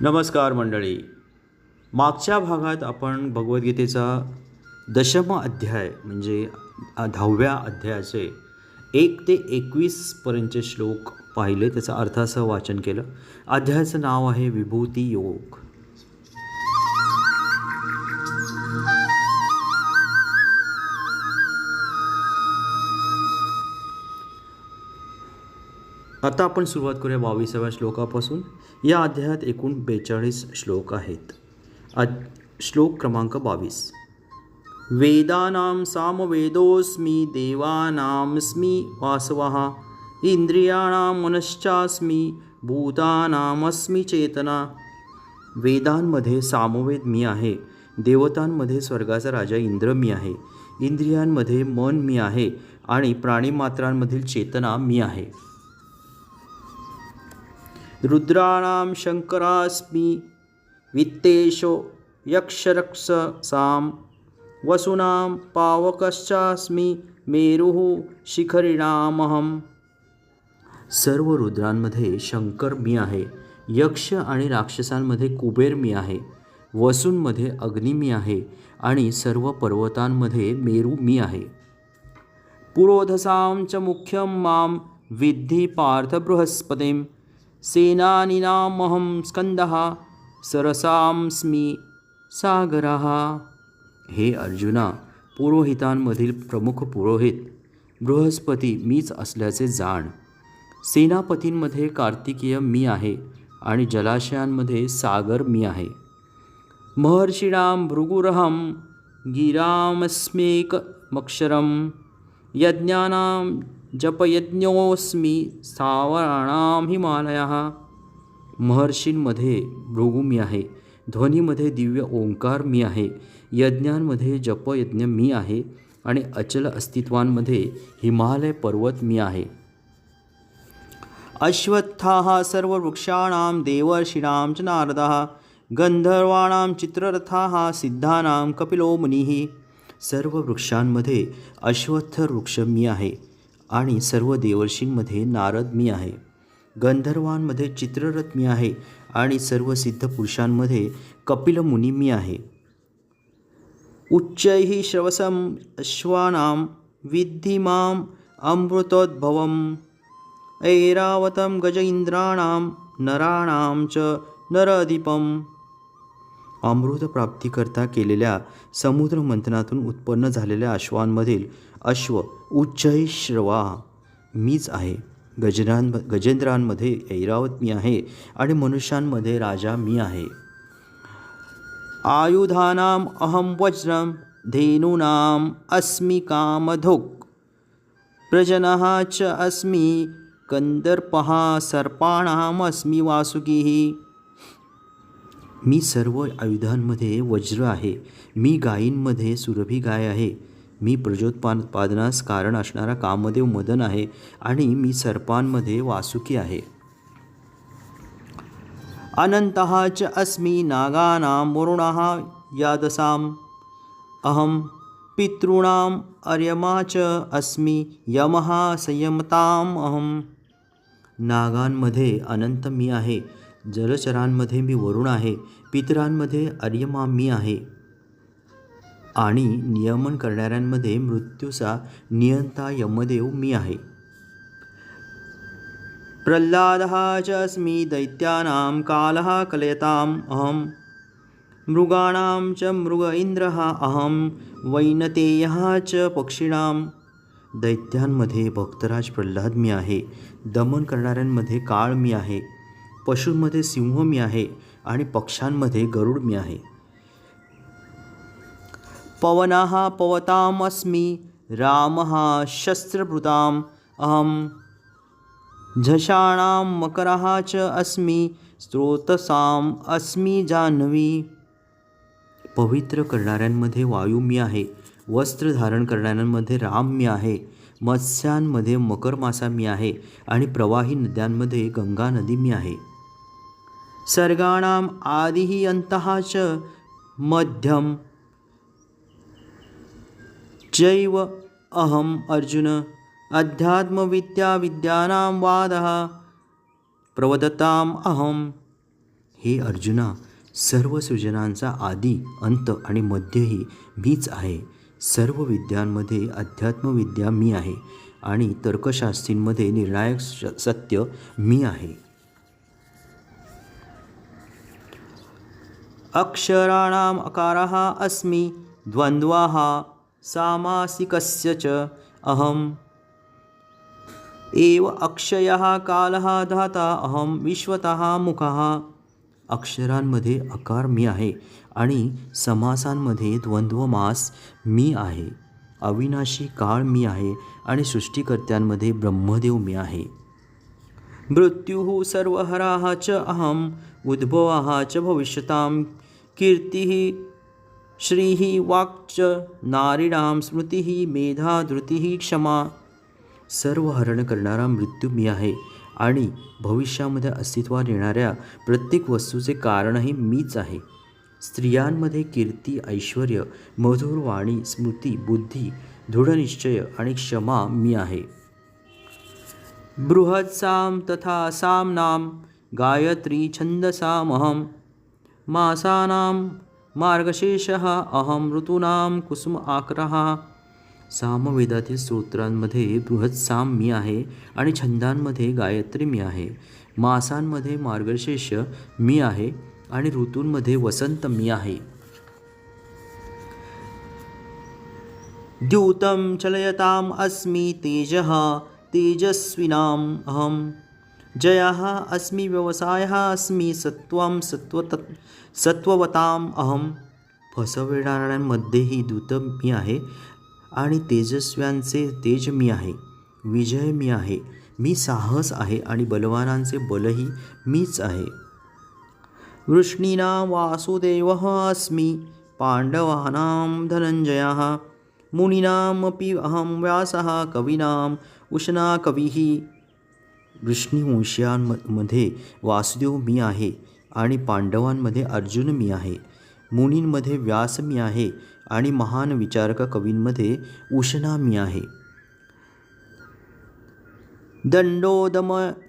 नमस्कार मंडळी. मागच्या भागात आपण भगवद्गीतेचा दशम अध्याय म्हणजे 10व्या अध्यायाचे 1 ते 21 पर्यंतचे श्लोक पाहिले, त्याचा अर्थासह वाचन केलं. अध्यायाचं नाव आहे विभूती योग. आता आपण सुरुवात करूया 22व्या श्लोकापासून. या अध्यायात एकूण 42 श्लोक आहेत. श्लोक क्रमांक 22. वेदानां सामवेदोऽस्मि देवानामस्मि वासवः इंद्रियाणां मनश्चास्मि भूतानामस्मि चेतना. वेदांमध्ये सामवेद मी आहे, देवतांमध्ये स्वर्गाचा राजा इंद्र मी आहे, इंद्रियांमध्ये मन मी आहे आणि प्राणीमात्रांमधील चेतना मी आहे. रुद्राणां शंकरास्मि वित्तेशो यक्षरक्षसां वसूनां पावकश्चास्मि मेरुः शिखरिणामहं. सर्व रुद्रांमध्ये शंकर मी आहे, यक्ष आणि राक्षसांमध्ये कुबेर मी आहे, वसूंमध्ये अग्नी मी आहे आणि सर्व पर्वतांमध्ये मेरू मी आहे. पुरोधसां च मुख्यं मां विद्धि पार्थ बृहस्पतिं सेनानीनामहं स्कंदः सरसांस्मि सागरः. हे अर्जुना, पुरोहितांमधील प्रमुख पुरोहित बृहस्पती मीच असल्याचे जाण. सेनापतींमध्ये कार्तिकेय मी आहे आणि जलाशयांमध्ये सागर मी आहे. महर्षीणां भृगुरहं गिरामस्मेकमक्षरं यज्ञानां जपयज्ञोऽस्मि स्थावराणां हिमालयः. महर्षींमध्ये भृगु मी आहे, ध्वनीमध्ये दिव्य ओंकार मी आहे, यज्ञांमध्ये जपयज्ञ मी आहे आणि अचल अस्तित्वांमध्ये हिमालय पर्वत मी आहे. अश्वत्थाः सर्ववृक्षाणां देवर्षीणां च नारदः गंधर्वाणां चित्ररथाः सिद्धानां कपिलो मुनिः. सर्व वृक्षांमध्ये अश्वत्थ वृक्ष मी आहे आणि सर्व देवर्षींमध्ये नारद मी आहे. गंधर्वांमध्ये चित्ररथ मी आहे आणि सर्व सिद्ध पुरुषांमध्ये कपिल मुनी मी आहे. उच्चैः श्रवसं अश्वानां विद्धि माम् अमृतोद्भवम् ऐरावतं गज इंद्राणां नराणां च नरदीपम. अमृत प्राप्तीकरता केलेल्या समुद्र मंथनातून उत्पन्न झालेल्या अश्वांमधील अश्व उच्चैः श्रवा मीच आहे. गजेंद्रांमध्ये ऐरावत मी आहे आणि मनुष्यांमध्ये राजा मी आहे. आयुधानाम अहम वज्रम धेनूनाम अस्मि कामधुक् प्रजनः च अस्मि कंदर्पः सर्पाणाम अस्मि वासुकीः. मी सर्व आयुधांमध्ये वज्र आहे, मी गायींमध्ये सुरभी गाय आहे, मी प्रजोत्पादनास कारण असणारा कामदेव मदन आहे आणि मी सर्पांमध्ये वासुकी आहे. अनंतः च अस्मि नागानां वरुणः यादसाम् अहं पितॄणां अर्यमा च अस्मि यमः संयमताम् अहं. नागांमध्ये अनंत मी आहे, जलचरांमध्ये मी वरुण आहे, पितरांमध्ये अर्यमा मी आहे आणि नियमन करणाऱ्यांमध्ये मृत्यूचा नियंता यमदेव मी आहे. प्रल्हादः च अस्मि दैत्यानां कालः कलयताम् अहं मृगाणां च मृग इंद्रः अहं वैनतेयः च पक्षिणां. दैत्यांमध्ये भक्तराज प्रल्हाद मी आहे, दमन करणाऱ्यांमध्ये काळ मी आहे, पशूंमध्ये सिंह मी आहे आणि पक्ष्यांमध्ये गरुड मी आहे. पवनः पवतामस्मि रामः शस्त्रभृताम् अहं झषाणां मकरः च अस्मि स्रोतसाम् अस्मि जाह्नवी. पवित्र करणाऱ्यांमध्ये वायू मी आहे, वस्त्र धारण करणाऱ्यांमध्ये राम मी आहे, मत्स्यांमध्ये मकर मासा मी आहे आणि प्रवाही नद्यांमध्ये गंगा नदी मी आहे. सर्गाणाम आदिः अंतः च मध्यम चैव अहम अर्जुन अध्यात्मविद्या विद्यानां वादः प्रवदताम् अहम. हे अर्जुना, सर्व सृजनांचा आदी अंत आणि मध्यही मीच आहे. सर्व विद्यांमध्ये अध्यात्मविद्या मी आहे आणि तर्कशास्त्रींमध्ये निर्णायक सत्य मी आहे. अक्षराणाम अकारः अस्मि द्वन्द्वाः सामासिकस्य च अहम् एव अक्षयः कालः धाता अहम विश्वतः मुखः. अक्षरांमध्ये अकार मी आहे आणि समासांमध्ये द्वंद्वमास मी आहे. अविनाशी काळ मी आहे आणि सृष्टिकर्त्यांमध्ये ब्रह्मदेव मी आहे. मृत्युः सर्वहरः च अहम् उद्भवः च भविष्यतां कीर्तिः श्रीः वाक्च नारीणां स्मृतिः मेधा धृतिः क्षमा. सर्व हरण करणारा मृत्यू मी आहे आणि भविष्यामध्ये अस्तित्वात येणाऱ्या प्रत्येक वस्तूचे कारणही मीच आहे. स्त्रियांमध्ये कीर्ती, ऐश्वर्य, मधुर वाणी, स्मृती, बुद्धी, दृढनिश्चय आणि क्षमा मी आहे. बृहत्साम तथा सामनाम गायत्री छंदसामहम मासानां मार्गशीर्षः अहम ऋतूनां कुसुम आकरः. सामवेदातील स्तोत्रांमध्ये बृहत्साम मी आहे आणि छंदांमध्ये गायत्री मी आहे. मासांमध्ये मार्गशीर्ष मी आहे आणि ऋतूंमध्ये वसंत मी आहे. द्यूतं चलयताम् अस्मि तेजः तेजस्विनाम् अहम् जयः अस्मि व्यवसायः अस्मि सत्वं सत्ववताम् अहम्. फसविणाऱ्यांमध्येही दूत मी आहे आणि तेजस्व्यांचे तेज मी आहे. विजय मी आहे. मी साहस आहे आणि बलवानांचे बलही मीच आहे. वृष्णीनां वासुदेवः अस्मि पांडवानां धनंजयः मुनीनामपि अहं व्यासः कवीनां उशना कविः. वृष्णीवंशीयांमध्ये वासुदेव मी आहे आणि पांडवांमध्ये अर्जुन मी आहे. मुनींमध्ये व्यास मी आहे आणि महान विचारक कवींमध्ये उशना मी आहे. दंडो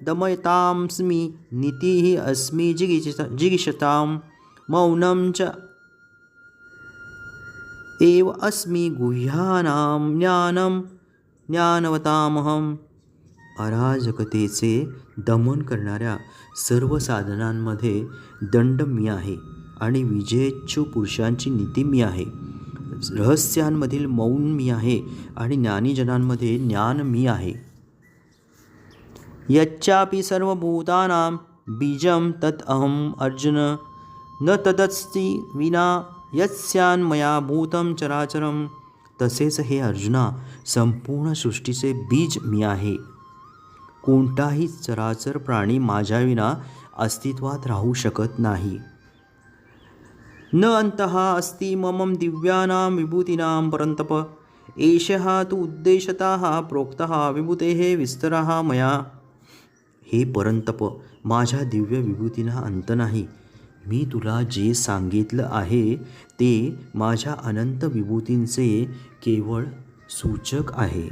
दमयतामस्मि नीतिः अस्मि जिगीषतां मौनं च एव अस्मि गुह्यानां ज्ञानवतामहम्. अराजकतेचे दमन करणाऱ्या सर्व साधनांमध्ये दंड मी आहे आणि विजयेच्छू पुरुषांची नीती मी आहे. रहस्यांमधील मौन मी आहे आणि ज्ञानीजनांमध्ये ज्ञान मी आहे. यच्चापि सर्वभूतानां बीजं तत् अहम् अर्जुन न तदस्ति विना यस्यान्मया भूतं चराचरम्. तसेच हे अर्जुना, संपूर्ण सृष्टीचे बीज मी आहे. कोणताही चराचर प्राणी माझ्याविना अस्तित्वात राहू शकत नाही. न अंतः अस्ति मम दिव्यानां विभूतीनां परन्तप एषः तु उद्देशतः प्रोक्तः विभूतेः विस्तरः मया. हे परंतप, माझ्या दिव्य विभूतींना अंत नाही. मी तुला जे सांगितलं आहे ते माझ्या अनंत विभूतींचे केवळ सूचक आहे.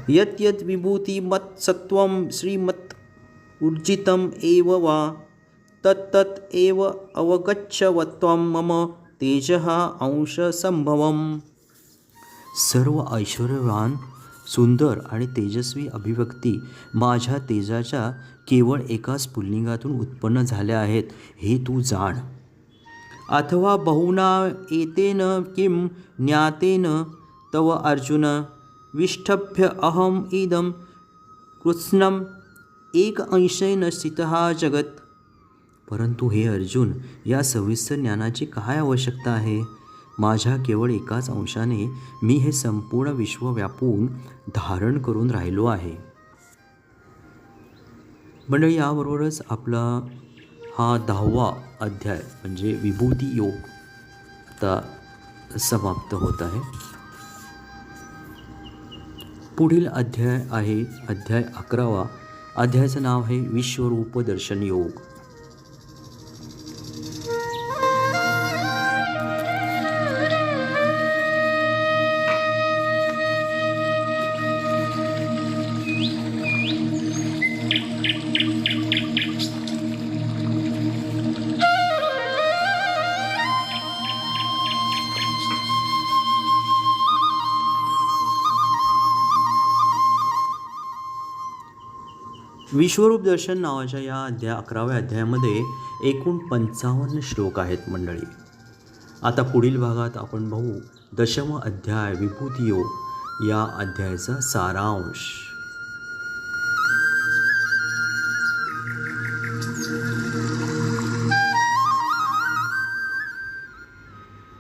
यत् यत् विभूती मत् सत्वं श्रीमत् ऊर्जितम् एव वा तत्तत् एव अवगच्छवत्वं मम तेजः अंश संभवम्. सर्व ऐश्वर्यवान, सुंदर आणि तेजस्वी अभिव्यक्ती माझ्या तेजाच्या केवळ एकाच पुल्लिंगातून उत्पन्न झाल्या आहेत हे तू जाण. अथवा बहुना एतेन किं ज्ञातेन तव अर्जुन विष्ठभ्य अहम इदं कृत्स्नम् एक अंशेन स्थितः जगत. परंतु हे अर्जुन, या सविस्तर ज्ञानाची काय आवश्यकता आहे? माझ्या केवळ एकाच अंशाने मी हे संपूर्ण विश्व व्यापून धारण करून राहिलो आहे. मंडळी, याबरोबरच आपला हा 10वा अध्याय म्हणजे विभूती योग आता समाप्त होत आहे. पुढील अध्याय आहे अध्याय 11वा. अध्यायाचं नाव आहे विश्वरूप दर्शन योग. विश्वरूप दर्शन नावाच्या या 11व्या अध्यायामध्ये एकूण 55 श्लोक आहेत मंडळी. आता पुढील भागात आपण पाहू 10वा अध्याय विभूतियोग या अध्यायाचा सारांश.